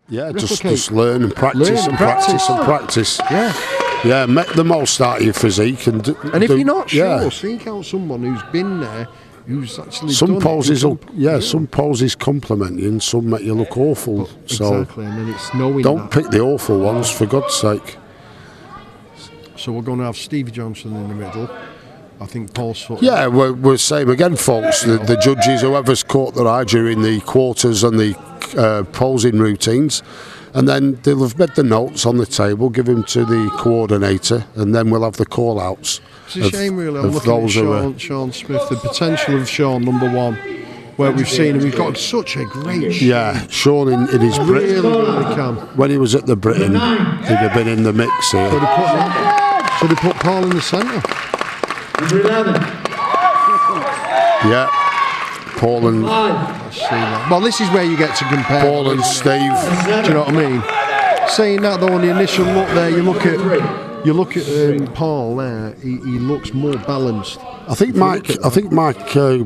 Yeah, just learn and practice and practice and practice. Yeah, make the most out of your physique. And if you're not sure, seek out someone who's been there, who's actually some poses some poses compliment you and some make you look awful. Exactly, and then it's knowing don't pick the awful ones, for God's sake. So we're going to have Stevie Johnson in the middle. I think Paul's foot. Yeah, we're same again, folks. The judges, whoever's caught their eye during the quarters and the posing routines, and then they'll have made the notes on the table, give them to the coordinator, and then we'll have the call-outs. It's a shame, really. I'm looking at Sean Smith, the potential of Sean, number one, where we've seen him. He's got such a great shape. Yeah, Sean in his Britain. Really can. When he was at the Britain, he'd have been in the mix here. So they put Paul in the centre. Number 11. Yeah. Paul and... Let's see that. Well, this is where you get to compare. Paul and Steve. Do you know what I mean? Saying that, though, on the initial look there, you look at Paul there, he looks more balanced. I think Mike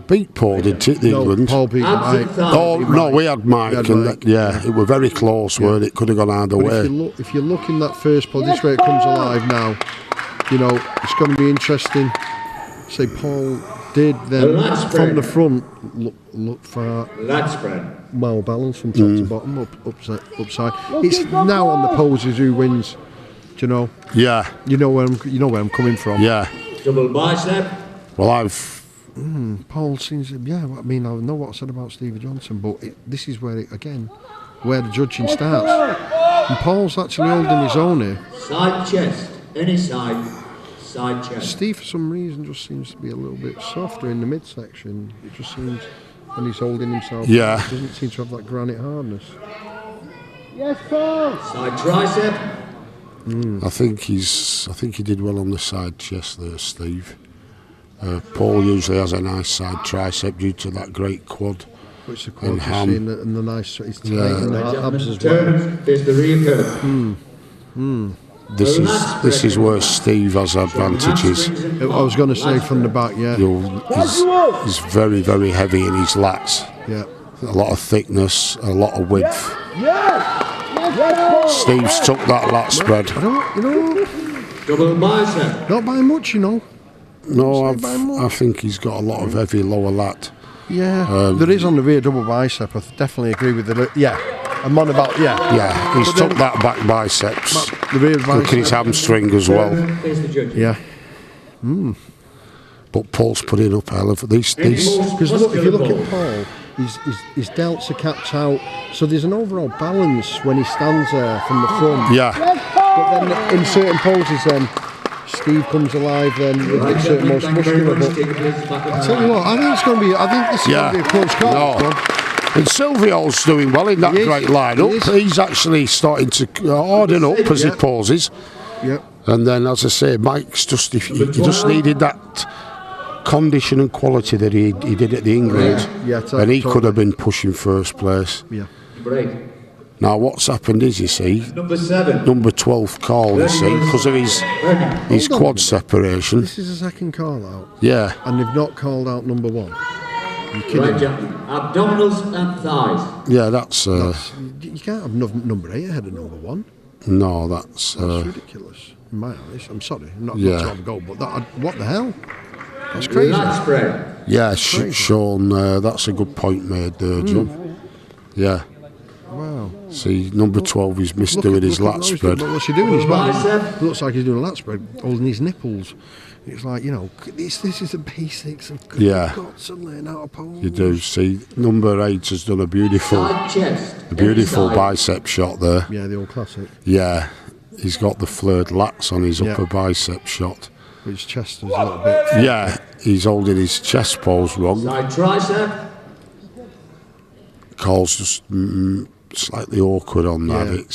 beat Paul, didn't it, England? Paul beat Mike. Oh, no, we had Mike. It were very close, weren't it? Could have gone either way. If you look in that first pole, this way it comes alive now, you know, it's going to be interesting. Say Paul did then from the front look for well balanced from top to bottom, upside. It's now on the poses who wins. Do you know? Yeah. You know where I'm coming from. Yeah. Double bicep. Well, Paul seems. Yeah. I mean, I know what I said about Stevie Johnson, but this is where where the judging starts. And Paul's actually holding his own here. Side chest. Any side chest. Steve, for some reason, just seems to be a little bit softer in the midsection. It just seems when he's holding himself. Yeah. He doesn't seem to have that granite hardness. Yes, Paul. Side tricep. I think he did well on the side chest there, Steve. Paul usually has a nice side tricep due to that great quad. Which the quad and the nice, it's tight and the abs as well. There's the rear curve. This is where Steve has advantages. I was going to say from the back, yeah. He's very, very heavy in his lats. Yeah. A lot of thickness, a lot of width. Steve's took that lat spread. Double bicep. Not by much, you know. No, I think he's got a lot of heavy lower lat. Yeah, there is on the rear double bicep. I definitely agree with the. Yeah, I'm on about. Yeah, he's took that back biceps. The rear bicep. Look at his hamstring as well. Yeah. But Paul's putting up hell of these. Because look, if you look at Paul, his delts are capped out, so there's an overall balance when he stands there from the front. Yeah. But then in certain poses, then Steve comes alive. Then with certain most muscular. But I tell you what, I think it's going to be. I think this is going to be a close call. No. And Silvio's doing well in that great lineup. He's actually starting to harden up as he pauses. Yeah. And then, as I say, Mike's he just needed that condition and quality that he did at the England, and he could have been pushing first place. Yeah. Now what's happened is, you see, number 12 call, you see, because of his quad separation. This is a second call out. Yeah. And they've not called out number 1. You're kidding me. Abdominals and thighs. Yeah, that's you can't have number 8 ahead of number 1. No, that's ridiculous. In my eyes, I'm sorry, I'm not trying to go, but what the hell? That's crazy. Yeah, Sean, that's a good point made there, John. Yeah. Wow. See, number 12 is misdoing his lat spread. What's he doing? It looks like he's doing a lat spread, holding his nipples. It's like, you know, this is the basics of guts and learning how to pose. You do see, number 8 has done a beautiful bicep shot there. Yeah, the old classic. Yeah, he's got the flared lats on his upper bicep shot. His chest is a little bit. Yeah, he's holding his chest pose wrong. Side tricep. Call's just slightly awkward on that.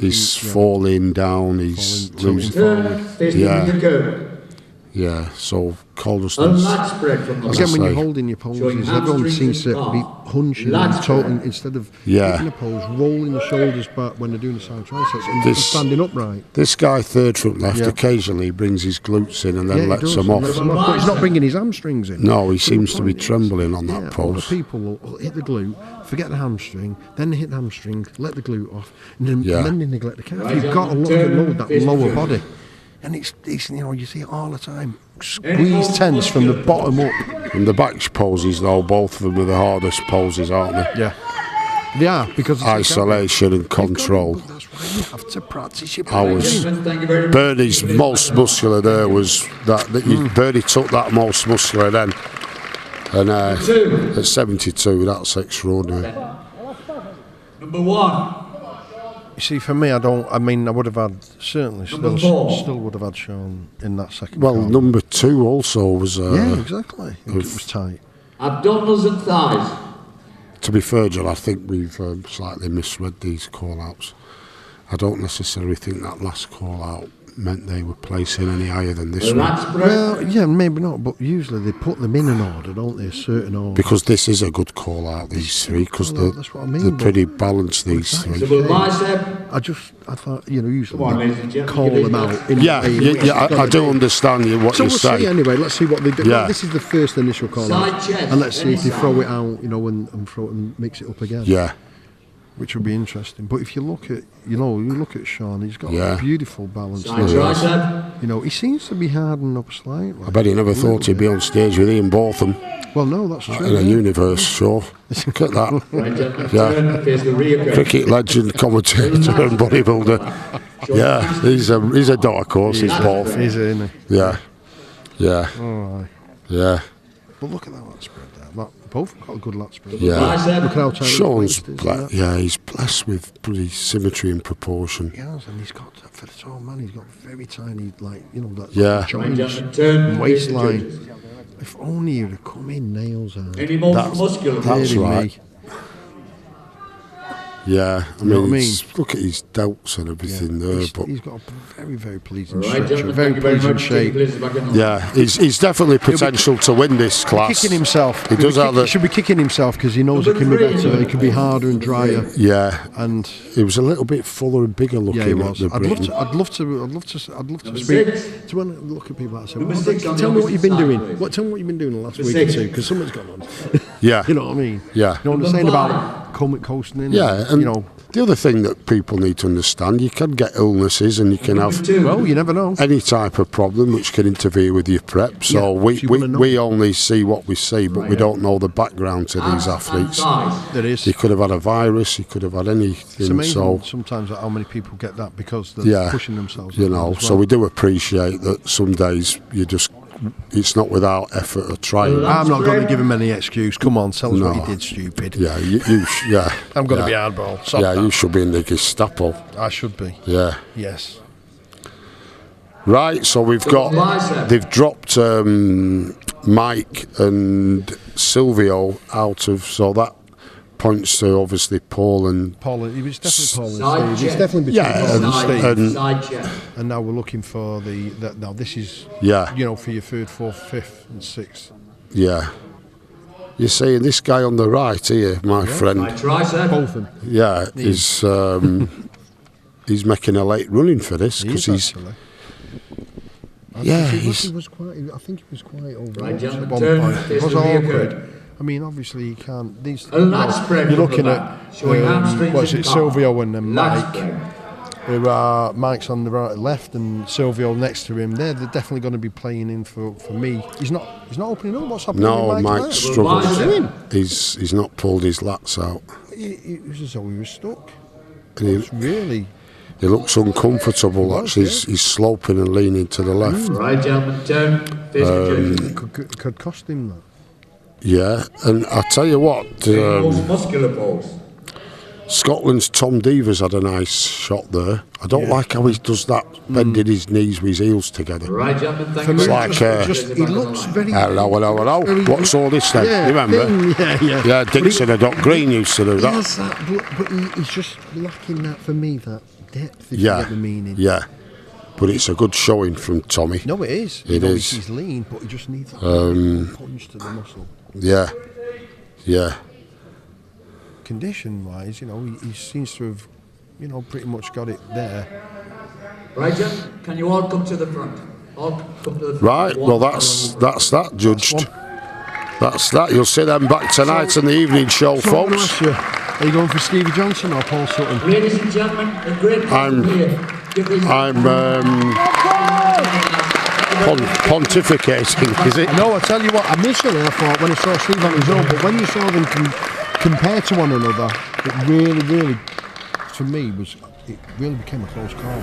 He's falling down. He's losing. Yeah, so A Calderson's. lat spread from the Again, when say. you're holding your poses, Showing everyone hamstrings seems and to be core. hunching Lat and spread. toting instead of Yeah. hitting a pose, rolling the shoulders back when they're doing the side triceps and This- standing upright. This guy third from left Yeah. occasionally brings his glutes in and then Yeah, he lets does, them he off. lets them off, but he's not bringing his hamstrings in. No, he So seems the to be point is- trembling on that Yeah, a lot of pose. people will hit the glute, forget the hamstring, then hit the hamstring, let the glute off, and then, Yeah. and then they neglect the calf. Right, You've got to look turn, at load that face lower turn. body. And it's you know, you see it all the time. Squeeze tense from the bottom up. And the back poses, though, both of them are the hardest poses, aren't they? Yeah. They are, because it's Isolation and You've got to- control. but that's why you have to practice your I was- breathing. Thank you very much. Bernie's most muscular there was that Bernie took that most muscular then. And Two. at 72, that's extraordinary. Number 1. You see, for me, I would have had, certainly, Number four. still would have had Sean in that second Well, corner. number 2 also was. Yeah, exactly. It was tight. Abdominals and thighs. To be fair, John, I think we've slightly misread these call-outs. I don't necessarily think that last call-out meant they were placing any higher than this A one. lat spread. Well, yeah, maybe not, but usually they put them in an order, don't they? A certain order. Because this is a good call-out, these three, because Well, that's what I mean, they're but- pretty balanced, these Exactly. three. Double bicep. I thought, usually Come on, they ladies and gentlemen, call give it them a- out. In Yeah, the way in yeah, which yeah, it's I gonna do be. understand what So you we'll say. see anyway. Let's see what they do. Yeah. Well, this is the first initial call Side out, chest, and let's see if they any throw side. it out, and mix it up again. Yeah, Which would be interesting. But if you look at, you look at Sean, he's got Yeah. a beautiful balance. Side there. tricep. He seems to be hardening up slightly. I bet he never thought he'd be on stage with Ian Botham Well, no, that's true. in a yeah. Universe show. Look at that. Right, gentlemen. Yeah. Turn, face the rear curve. Cricket legend, commentator and bodybuilder. Yeah, he's a dark horse, he's both. He's in it. Yeah, yeah, All right. yeah, But look at that lat spread there. Both got a good lat spread. yeah. Bicep. Look how tight Sean's his waist is, he's blessed with pretty symmetry and proportion. He has, and he's got, for the tall man, he's got very tiny, that Yeah. Right, joints, gentlemen. Turn, face the waistline. judges. If only he'd have come in nails out. Any more That's- muscular? that's Really right. me. Yeah, I know what I mean, mean? look at his delts and everything there, but He's got a very, very pleasing Right, structure, gentlemen. very Thank you very pleasing much. Take your shape. places back in the- yeah, he's definitely potential to win this class. Kicking himself. He does have He the should be kicking himself because he knows it can be better. It can be harder and drier. yeah. And He was a little bit fuller and bigger looking yeah, he at was. the I'd love Britain. to. I'd love to Number speak six. to when I look at people that say, Number well, six on the "Tell me what you've been opposite doing. side, please. Tell me what you've been doing the last Number week or six. two, because something's gone on." Yeah, You know what I mean? yeah, You know what I'm saying about coasting in? yeah. And you know, the other thing that people need to understand, you can get illnesses and you can Number have two. well, you never know. any type of problem which can interfere with your prep. So Yeah, we, so you we, wanna know. we only see what we see, but we don't know the background to these Abs and athletes. thighs. There is. He could have had a virus, he could have had It's anything. amazing So, sometimes how many people get that because they're yeah, pushing themselves. you know, as so well. we do appreciate that some days it's not without effort or trying. I'm not going to give him any excuse. Come on, tell us what No. he did, stupid. Yeah, yeah. I'm going to yeah. be hardball. Stop Yeah, that. you should be in the Gestapo. I should be. Yeah. Yes. Right, so we've got, Bicep. they've dropped Mike and Silvio out of, so that points to obviously Paul and, Paul, he was definitely Paul Side and Steve. He's check. definitely between Yeah, Paul and Side, Steve. and- side chest. And now we're looking for now this is, yeah, for your third, fourth, fifth and sixth. yeah. You're saying this guy on the right here, my Right friend, tricep. Both of them. yeah, is he's making a late running for this because he's, actually. yeah, He he's, was quite, I think he was quite over Right, at gentlemen, one turn, point. face It was the rear awkward. curve. I mean, obviously you can't. These. A lat spread You're from looking the at back, showing hamstrings what's and it, calf. Silvio and then Lat Mike. spread. Who are Mike's on the right, left, and Silvio next to him. They're definitely going to be playing in for me. He's not opening up. What's happening? no, with Mike Mike struggles. What's he doing? He's not pulled his lats out. It was as though he was stuck. And he, It's really. he looks uncomfortable. was, Actually, yeah. he's sloping and leaning to the left. Right, gentlemen, turn. Face the judges. Could cost him that. Yeah, and I tell you what, Most muscular pose. Scotland's Tom Devers had a nice shot there. I don't like how he does that, bending his knees with his heels together. Right, gentlemen, thank For you me, very like, much. he looks very. Hello. very- What's all this then? Yeah, You remember? thin, yeah. Yeah, But he- Dixon and Doc Green used to do He that. has that, but he's just lacking that for me, that depth, if you Yeah, get the meaning. yeah. but it's a good showing from Tommy. No, it is. It is. He's lean, but he just needs a punch to the muscle. Yeah, yeah. Condition-wise, you know, he seems to have, you know, pretty much got it there. Right, Jon, can you all come to the front? All come to the front. Right, well that's that judged. That's that. You'll see them back tonight in the evening show, So I'm gonna folks. ask you, are you going for Stevie Johnson or Paul Sutton? Ladies and gentlemen, a great I'm pontificating, is it? No, I tell you what, initially I thought when I saw Steve on his own, but when you saw them compare to one another, it really, for me, it really became a close call.